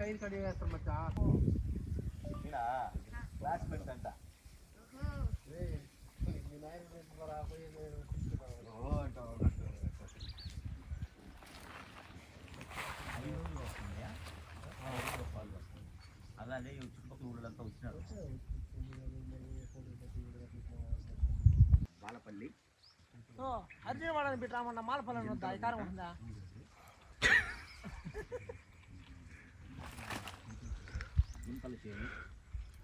Tyre కడి వేస్తాం మచ్చా classmate అంట అలాగే చుట్టుపక్కల ఊళ్ళంతా వచ్చినారు. మాలపల్లి అర్జున్ వాడని పెట్టి రామన్న మాలపల్లి వద్దా ఈ కారం ఉంటుందా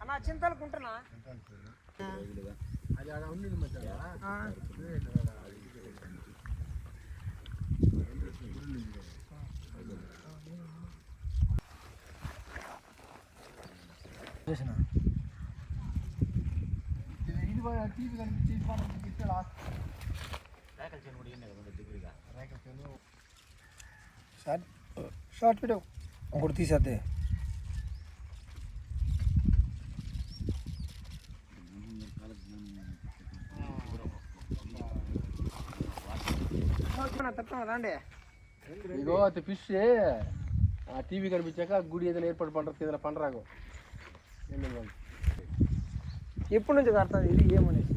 అన్నా చింతలుకుంటున్నా అది అలా ఉంది మచ్చా ఇది టీవీ కనిపించి షార్ట్ వీడియో ఒకటి తీసేద్దే రండి ఇగో అది ఫిష్ ఆ టీవీ కనిపించాక గుడి ఏదైనా ఏర్పాటు పంటకు ఏదైనా పండరాకు ఎప్పటి నుంచి కడతాది ఇది ఏమనేసి